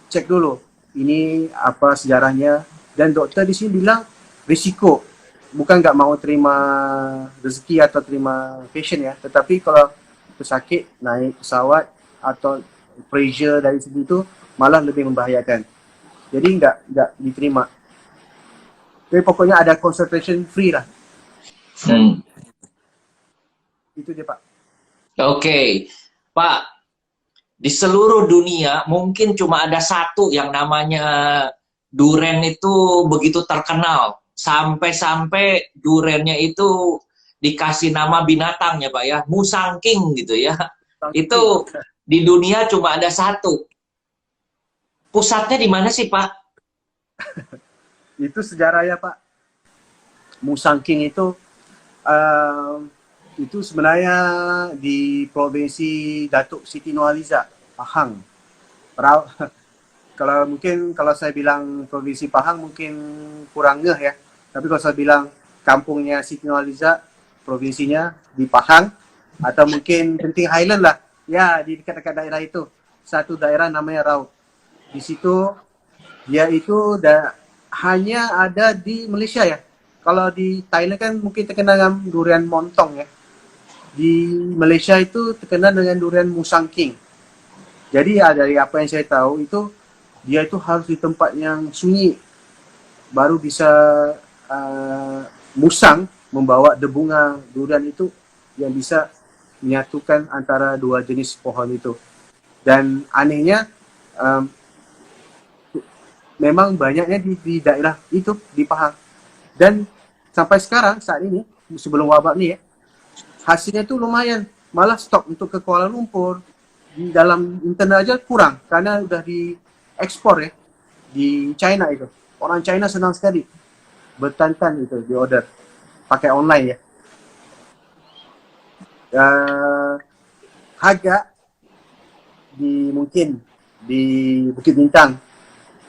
cek dulu ini apa sejarahnya, dan dokter di sini bilang risiko, bukan nggak mau terima rezeki atau terima patient ya, tetapi kalau pesakit naik pesawat atau pressure dari sini itu malah lebih membahayakan. Jadi nggak diterima. Jadi pokoknya ada consultation free lah. Itu dia Pak. Oke, Pak. Di seluruh dunia mungkin cuma ada satu yang namanya duren itu begitu terkenal. Sampai-sampai durennya itu dikasih nama binatang ya Pak ya, Musang King gitu ya. Itu di dunia cuma ada satu. Pusatnya di mana sih Pak? Itu sejarahnya Pak. Musang King itu sebenarnya di provinsi Datuk Siti Nurhaliza, Pahang. Kalau saya bilang provinsi Pahang mungkin kurang ngeh ya. Tapi kalau saya bilang kampungnya Siti Nurhaliza, provinsinya di Pahang, atau mungkin Genting Highland lah. Ya, di dekat-dekat daerah itu. Satu daerah namanya Raut. Di situ dia itu hanya ada di Malaysia ya. Kalau di Thailand kan mungkin terkenal dengan durian montong ya. Di Malaysia itu terkenal dengan durian Musang King. Jadi ya dari apa yang saya tahu itu, dia itu harus di tempat yang sunyi baru bisa musang membawa debunga durian itu yang bisa menyatukan antara dua jenis pohon itu. Dan anehnya memang banyaknya di daerah itu, di Pahang. Dan sampai sekarang saat ini sebelum wabak nih ya, hasilnya tuh lumayan. Malah stok untuk ke Kuala Lumpur di dalam internal aja kurang karena udah diekspor ya di China itu. Orang China senang sekali bertantan itu di order pakai online ya. Harga mungkin di Bukit Bintang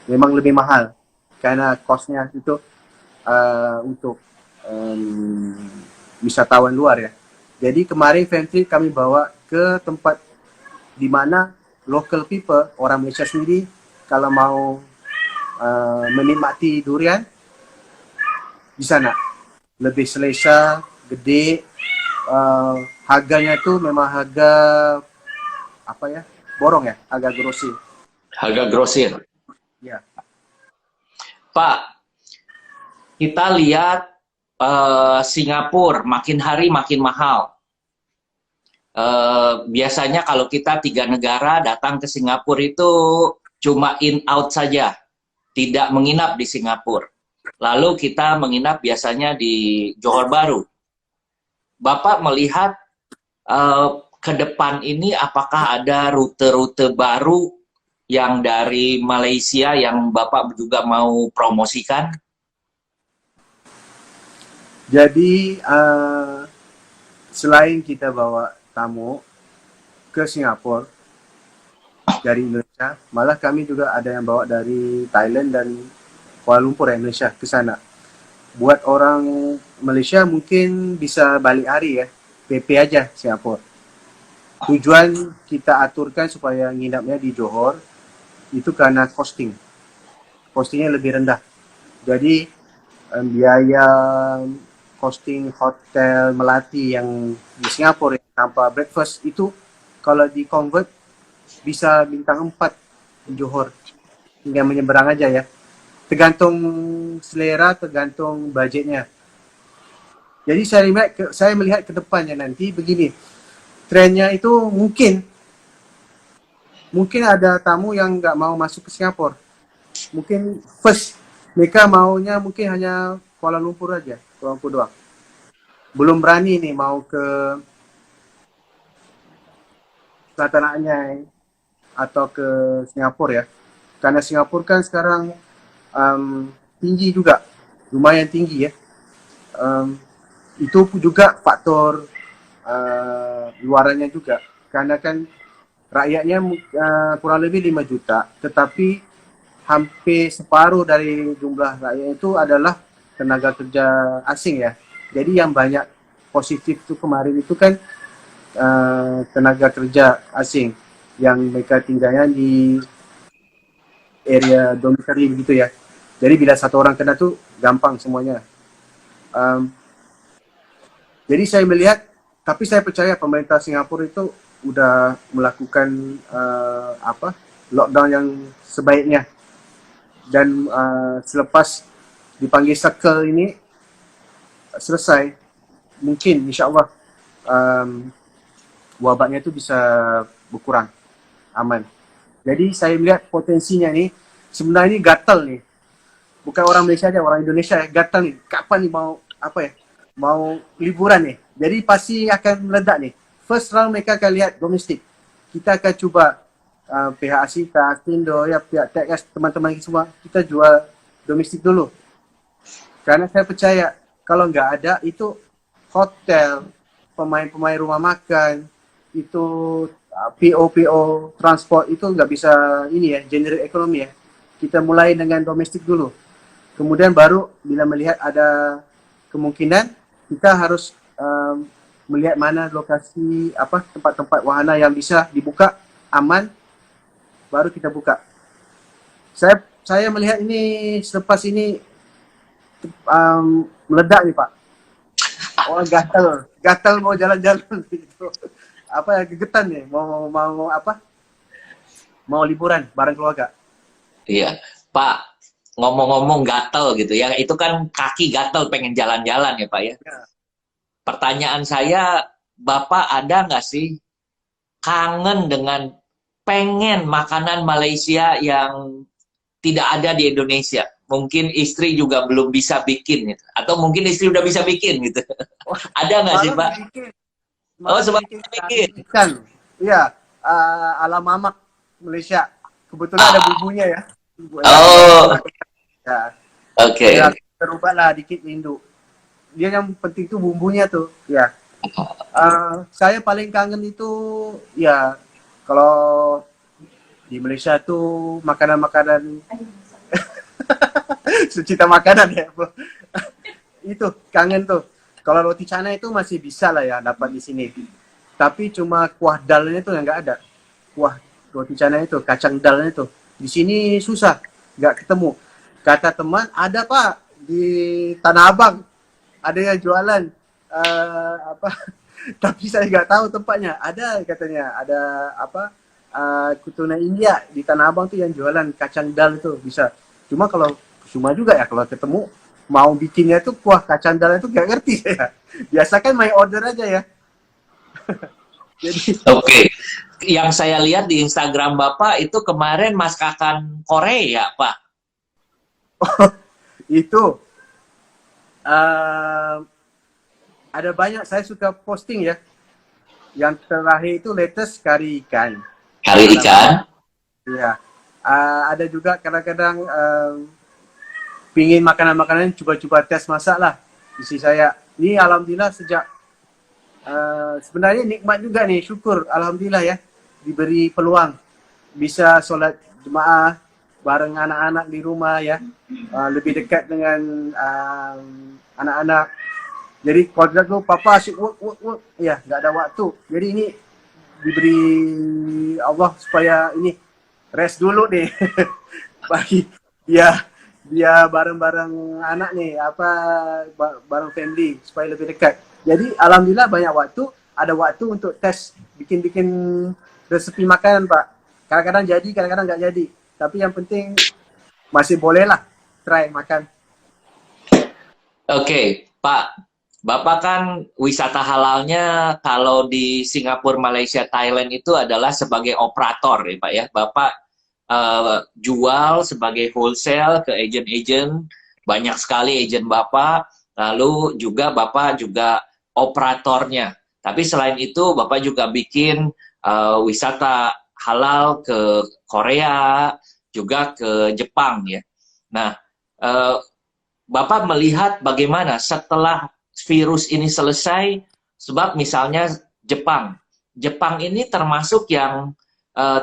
memang lebih mahal karena kosnya itu untuk wisatawan luar ya. Jadi kemarin Femtrip kami bawa ke tempat di mana local people, orang Malaysia sendiri, kalau mau menikmati durian di sana lebih selesa, gede, harganya tuh memang harga borong ya, harga grosir. Harga grosir. Ya. Pak, kita lihat Singapura makin hari makin mahal. Biasanya kalau kita 3 negara datang ke Singapura itu cuma in out saja, tidak menginap di Singapura. Lalu kita menginap biasanya di Johor Bahru. Bapak melihat ke depan ini apakah ada rute-rute baru yang dari Malaysia yang Bapak juga mau promosikan? Jadi selain kita bawa tamu ke Singapura dari Indonesia, malah kami juga ada yang bawa dari Thailand dan Kuala Lumpur Indonesia ke sana. Buat orang Malaysia mungkin bisa balik hari ya, PP aja Singapura. Tujuan kita aturkan supaya nginapnya di Johor itu karena costingnya lebih rendah. Jadi biaya costing hotel Melati yang di Singapura yang tanpa breakfast itu kalau di convert bisa bintang 4 di Johor, tinggal menyeberang aja ya, tergantung selera, tergantung budgetnya. Jadi saya melihat ke depannya nanti begini, trennya itu mungkin ada tamu yang nggak mau masuk ke Singapura, mungkin first mereka maunya mungkin hanya Kuala Lumpur aja, Kuala Lumpur doang. Belum berani nih mau ke Selatan Anyai atau ke Singapura ya. Karena Singapura kan sekarang tinggi juga, lumayan tinggi ya. Itu juga faktor luarannya juga. Karena kan rakyatnya kurang lebih 5 juta, tetapi hampir separuh dari jumlah rakyat itu adalah tenaga kerja asing ya. Jadi yang banyak positif itu kemarin itu kan tenaga kerja asing yang mereka tinggalnya di area dormitory begitu ya. Jadi bila satu orang kena tuh gampang semuanya. Jadi saya melihat, tapi saya percaya pemerintah Singapura itu udah melakukan lockdown yang sebaiknya. Dan selepas dipanggil circle ini selesai, mungkin insya Allah wabaknya itu bisa berkurang, aman. Jadi saya melihat potensinya nih, sebenarnya ini gatal nih. Bukan orang Malaysia aja, orang Indonesia ya, gatal nih. Kapan nih mau mau liburan nih. Jadi pasti akan meledak nih. First round mereka akan lihat domestik. Kita akan coba pihak Asita, Astindo, ya pihak TX, teman-teman semua, kita jual domestik dulu. Karena saya percaya kalau nggak ada itu hotel, pemain-pemain rumah makan, itu PO transport itu nggak bisa ini ya, generate ekonomi ya. Kita mulai dengan domestik dulu. Kemudian baru bila melihat ada kemungkinan, kita harus melihat mana lokasi tempat-tempat wahana yang bisa dibuka aman, baru kita buka. Saya melihat ini selepas ini meledak nih Pak. Orang gatal mau jalan-jalan gitu. Gegetan nih mau liburan bareng keluarga. Iya, Pak, ngomong-ngomong gatel gitu ya, itu kan kaki gatel pengen jalan-jalan ya Pak ya. Pertanyaan saya, Bapak ada nggak sih kangen dengan pengen makanan Malaysia yang tidak ada di Indonesia? Mungkin istri juga belum bisa bikin gitu. Atau mungkin istri udah bisa bikin gitu. Ada nggak sih Pak? Sebagai bikin. Iya, ala mamak Malaysia. Kebetulan ada bumbunya ya. Ya. Oke. Ya, terubahlah dikit induk. Dia yang penting tuh bumbunya tuh. Ya. Saya paling kangen itu ya kalau di Malaysia tuh makanan-makanan sucita makanan ya. Itu kangen tuh. Kalau roti canai itu masih bisa lah ya dapat di sini. Tapi cuma kuah dalnya itu yang nggak ada. Kuah roti canai itu, kacang dalnya itu. Di sini susah, nggak ketemu. Kata teman, ada Pak di Tanah Abang. Ada yang jualan. Tapi saya nggak tahu tempatnya. Ada katanya, ada keturunan India di Tanah Abang tuh yang jualan kacang dal itu bisa. Cuma kalau cuma juga ya kalau ketemu mau bikinnya tuh kuah kacang dalam itu gak ngerti saya. Biasa kan my order aja ya. Jadi Oke. Yang saya lihat di Instagram Bapak itu kemarin masakan Korea, Pak. itu uh, ada banyak saya suka posting ya. Yang terakhir itu latest kari ikan. Kari ikan. Iya. Ada juga kadang-kadang pingin makanan-makanan coba-coba tes masak lah. Isi saya. Ini alhamdulillah sejak sebenarnya nikmat juga nih, syukur alhamdulillah ya diberi peluang bisa sholat jemaah bareng anak-anak di rumah ya, lebih dekat dengan anak-anak. Jadi kalau tidak tuh papa asyik work ya nggak ada waktu. Jadi ini diberi Allah supaya ini rest dulu nih bagi dia bareng-bareng anak nih, apa bareng family supaya lebih dekat. Jadi alhamdulillah banyak waktu, ada waktu untuk tes bikin-bikin resepi makanan Pak. Kadang-kadang jadi, kadang-kadang nggak jadi. Tapi yang penting masih boleh lah try makan. Oke, Pak. Bapak kan wisata halalnya kalau di Singapura, Malaysia, Thailand itu adalah sebagai operator ya Pak ya. Bapak jual sebagai wholesale ke agent-agent, banyak sekali agent Bapak, lalu juga Bapak juga operatornya. Tapi selain itu Bapak juga bikin wisata halal ke Korea, juga ke Jepang ya. Nah, Bapak melihat bagaimana setelah virus ini selesai, sebab misalnya Jepang ini termasuk yang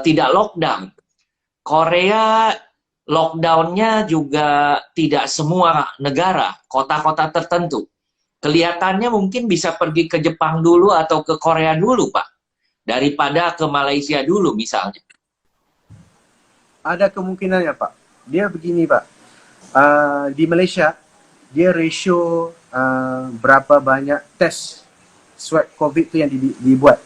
tidak lockdown. Korea lockdownnya juga tidak semua negara, kota-kota tertentu. Kelihatannya mungkin bisa pergi ke Jepang dulu atau ke Korea dulu, Pak, daripada ke Malaysia dulu misalnya. Ada kemungkinan ya Pak. Dia begini Pak, di Malaysia dia ratio berapa banyak tes swab COVID itu yang dibuat.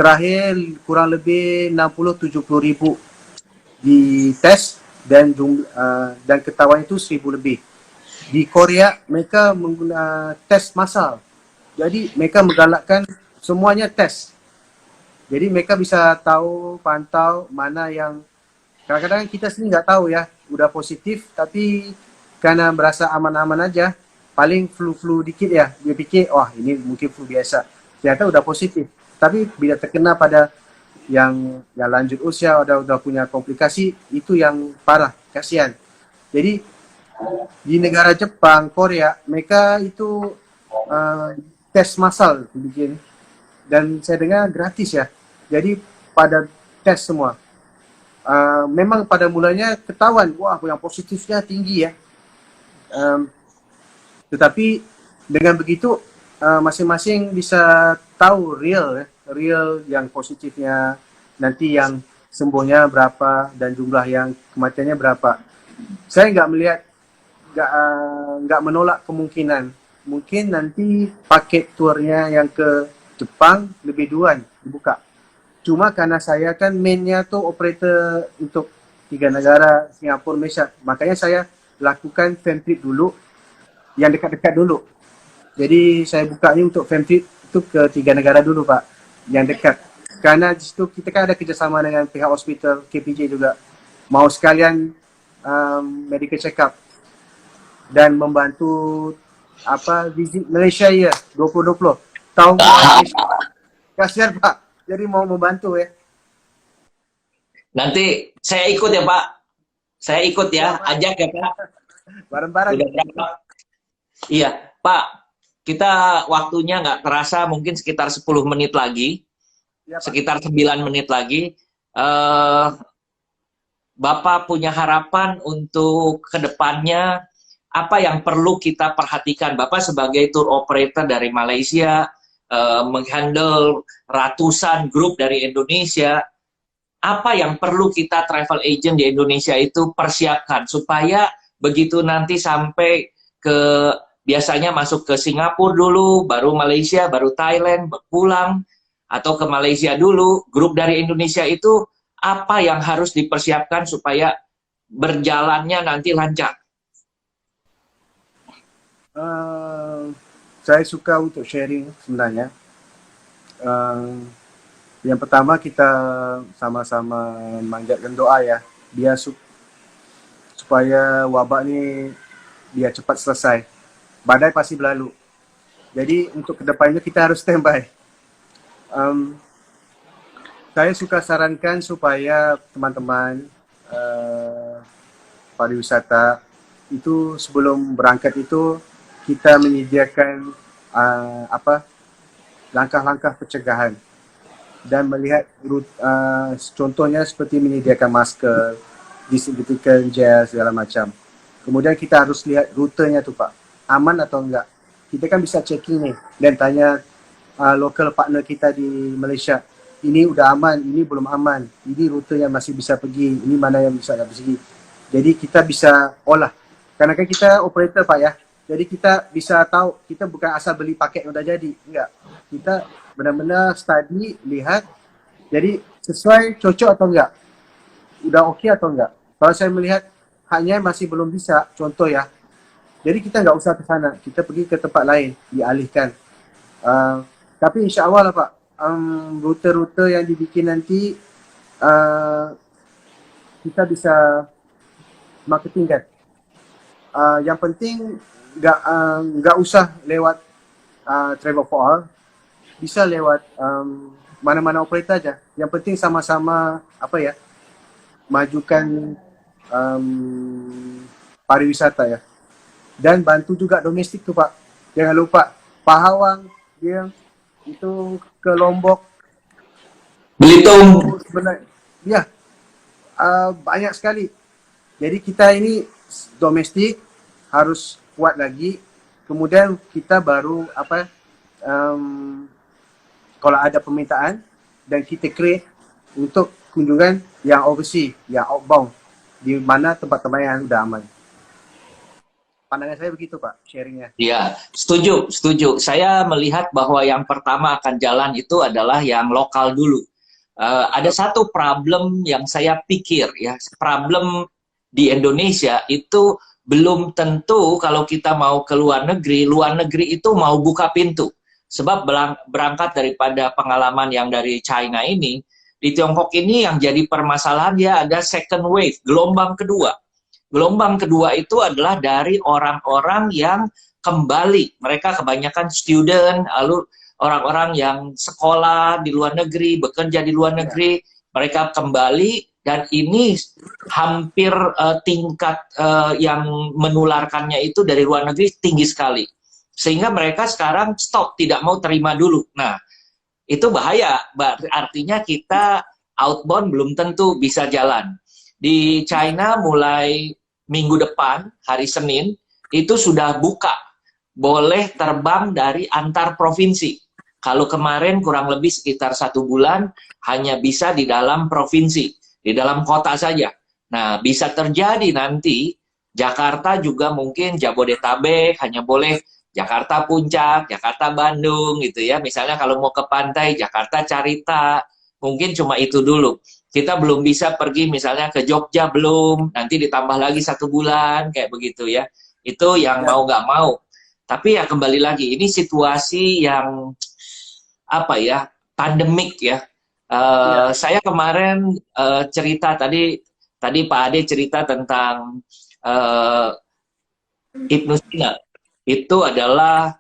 Terakhir kurang lebih 60-70 ribu di tes dan dan ketahuan itu 1000 lebih. Di Korea mereka menggunakan tes massal. Jadi mereka menggalakkan semuanya tes. Jadi mereka bisa tahu, pantau mana yang kadang-kadang kita sendiri nggak tahu ya, udah positif tapi karena merasa aman-aman aja, paling flu-flu dikit ya, dia pikir wah ini mungkin flu biasa, ternyata udah positif. Tapi bila terkena pada yang lanjut usia, udah punya komplikasi, itu yang parah, kasihan. Jadi di negara Jepang, Korea, mereka itu tes massal bikin, dan saya dengar gratis ya. Jadi pada tes semua. Memang pada mulanya ketahuan, wah yang positifnya tinggi ya. Tetapi dengan begitu masing-masing bisa tahu real yang positifnya, nanti yang sembuhnya berapa dan jumlah yang kematiannya berapa. Saya nggak menolak kemungkinan mungkin nanti paket turnya yang ke Jepang lebih duluan dibuka. Cuma karena saya kan mainnya tuh operator untuk 3 negara, Singapura, Malaysia, makanya saya lakukan fan trip dulu, yang dekat-dekat dulu. Jadi saya bukanya untuk fan trip itu ke 3 negara dulu Pak, yang dekat. Karena di situ kita kan ada kerjasama dengan pihak hospital, KPJ juga. Mau sekalian medical check up dan membantu visit Malaysia ya 2020 tahun Malaysia. Kasihan Pak. Jadi mau membantu ya. Nanti saya ikut ya Pak. Saya ikut ya, ajak ya Pak. Bareng-bareng. Iya, Pak. Kita waktunya nggak terasa, mungkin sekitar 10 menit lagi. Ya, sekitar 9 menit lagi. Bapak punya harapan untuk kedepannya, apa yang perlu kita perhatikan? Bapak sebagai tour operator dari Malaysia, menghandle ratusan grup dari Indonesia, apa yang perlu kita travel agent di Indonesia itu persiapkan supaya begitu nanti sampai ke biasanya masuk ke Singapura dulu, baru Malaysia, baru Thailand, pulang, atau ke Malaysia dulu, grup dari Indonesia itu apa yang harus dipersiapkan supaya berjalannya nanti lancar? Uh, saya suka untuk sharing sebenarnya. Uh, yang pertama kita sama-sama manjatkan doa ya, biar supaya wabak ni biar cepat selesai. Badai pasti berlalu. Jadi untuk kedepannya kita harus standby. Um, saya suka sarankan supaya teman-teman pariwisata itu sebelum berangkat itu kita menyediakan langkah-langkah pencegahan dan melihat contohnya seperti menyediakan masker, disinfektan gel segala macam. Kemudian kita harus lihat rutenya tu Pak, aman atau enggak. Kita kan bisa checking nih dan tanya local partner kita di Malaysia, ini udah aman, ini belum aman, ini rute yang masih bisa pergi, ini mana yang bisa nggak pergi. Jadi kita bisa olah, karena kan kita operator Pak ya, jadi kita bisa tahu, kita bukan asal beli paket yang udah jadi, enggak. Kita benar-benar study, lihat, jadi sesuai, cocok atau enggak, udah oke atau enggak. Kalau saya melihat hanya masih belum bisa, contoh ya, jadi kita nggak usah ke sana, kita pergi ke tempat lain, dialihkan. Tapi insya Allah lah Pak, rute-rute yang dibikin nanti kita bisa marketingkan. Yang penting nggak usah lewat travel for all, bisa lewat mana-mana operator aja. Yang penting sama-sama apa ya, majukan pariwisata ya. Dan bantu juga domestik tuh Pak. Jangan lupa Pahawang dia itu ke Lombok Belitung. itu sebenarnya ya banyak sekali. Jadi kita ini domestik harus kuat lagi. Kemudian kita baru kalau ada permintaan dan kita create untuk kunjungan yang overseas, yang outbound, di mana tempat-tempat yang sudah aman. Pandangan saya begitu Pak, sharingnya. Ya, setuju, setuju. Saya melihat bahwa yang pertama akan jalan itu adalah yang lokal dulu. Ada satu problem yang saya pikir ya, problem di Indonesia itu belum tentu kalau kita mau ke luar negeri itu mau buka pintu. Sebab berangkat daripada pengalaman yang dari China ini, di Tiongkok ini yang jadi permasalahan dia ada second wave, gelombang kedua. Gelombang kedua itu adalah dari orang-orang yang kembali. Mereka kebanyakan student, lalu orang-orang yang sekolah di luar negeri, bekerja di luar negeri, mereka kembali dan ini hampir tingkat yang menularkannya itu dari luar negeri tinggi sekali. Sehingga mereka sekarang stop, tidak mau terima dulu. Nah, itu bahaya. Artinya kita outbound belum tentu bisa jalan. Di China mulai minggu depan, hari Senin, itu sudah buka. Boleh terbang dari antar provinsi. Kalau kemarin kurang lebih sekitar 1 bulan, hanya bisa di dalam provinsi, di dalam kota saja. Nah, bisa terjadi nanti, Jakarta juga mungkin Jabodetabek, hanya boleh Jakarta Puncak, Jakarta Bandung, gitu ya. Misalnya kalau mau ke pantai, Jakarta Carita, mungkin cuma itu dulu. Kita belum bisa pergi misalnya ke Jogja belum, nanti ditambah lagi 1 bulan kayak begitu ya. Itu yang mau nggak mau. Tapi ya kembali lagi, ini situasi yang apa ya, pandemik ya. Saya kemarin cerita tadi Pak Ade cerita tentang Ibnu Sina. Itu adalah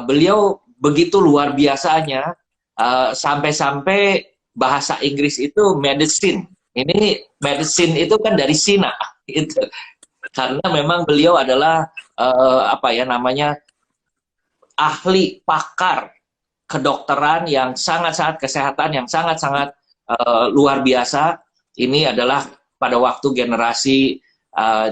beliau begitu luar biasanya sampai-sampai bahasa Inggris itu medicine. Ini medicine itu kan dari Cina itu. Karena memang beliau adalah apa ya namanya ahli pakar kedokteran yang sangat-sangat kesehatan yang sangat-sangat luar biasa. Ini adalah pada waktu generasi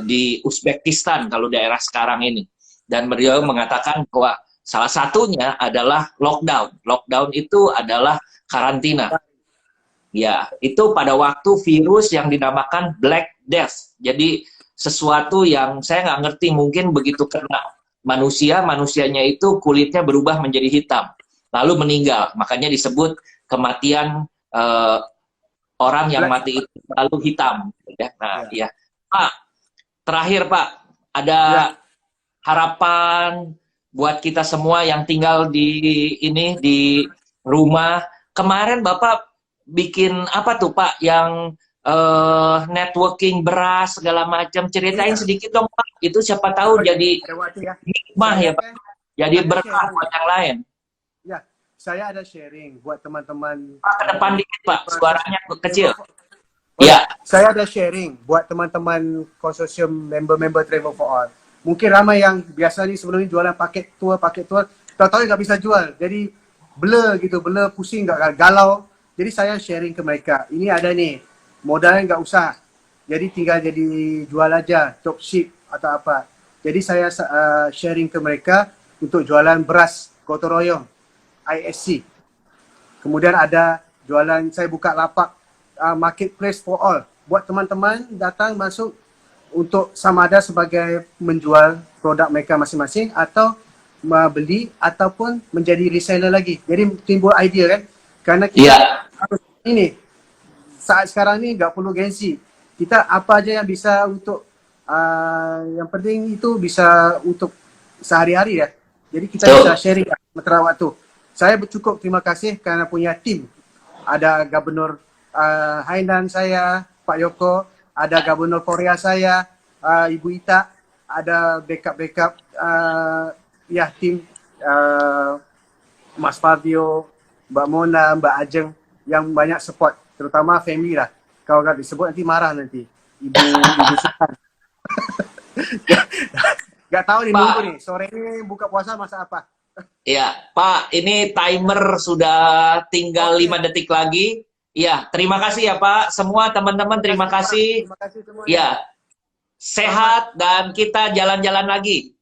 di Uzbekistan kalau daerah sekarang ini. Dan beliau mengatakan bahwa salah satunya adalah lockdown. Lockdown itu adalah karantina. Ya, itu pada waktu virus yang dinamakan Black Death. Jadi sesuatu yang saya nggak ngerti, mungkin begitu kena manusia, manusianya itu kulitnya berubah menjadi hitam, lalu meninggal. Makanya disebut kematian orang yang mati itu lalu hitam. Ya. Nah, ya. Pak, terakhir Pak, ada harapan buat kita semua yang tinggal di rumah. Kemarin Bapak bikin apa tuh Pak yang networking beras segala macam. Ceritain sedikit dong Pak. Itu siapa tahu jadi Ada waktu ya. hikmah ya Pak. Jadi ada berkah sharing. buat yang lain. Ya, saya ada sharing buat teman-teman. Pak, ke depan dikit Pak, suaranya kecil. Ya, Ya, saya ada sharing buat teman-teman konsorsium member-member Travel for All. Mungkin ramai yang biasa ni sebelum ni jualan paket tour, tahu-tahu nggak bisa jual. Jadi blur gitu, blur pusing, nggak galau. Jadi saya sharing ke mereka. Ini ada nih, modalnya nggak usah. Jadi tinggal jadi jual aja, dropship atau apa. Jadi saya sharing ke mereka untuk jualan beras gotong royong, ISC. Kemudian ada jualan, saya buka lapak marketplace for all. Buat teman-teman datang masuk untuk sama ada sebagai menjual produk mereka masing-masing atau beli ataupun menjadi reseller lagi. Jadi timbul idea kan. Karena kita harus ini saat sekarang ni nggak perlu gengsi. Kita apa aja yang bisa untuk yang penting itu bisa untuk sehari-hari ya. Jadi kita bisa sharing sementara waktu. Saya bercukup terima kasih kerana punya tim. Ada Gubernur Hainan saya, Pak Yoko, ada Gubernur Korea saya, Ibu Ita, ada backup ya tim Mas Fabio, Mbak Mona, Mbak Ajeng yang banyak support, terutama family lah. Kalau nggak disebut nanti marah nanti. Ibu Sukan. Gak tahu nih, nunggu nih. Sore ini buka puasa masak apa? ya Pak, ini timer sudah tinggal 5 detik lagi. Ya, terima kasih ya Pak. Semua teman-teman terima kasih. Terima kasih semuanya. Ya, sehat dan kita jalan-jalan lagi.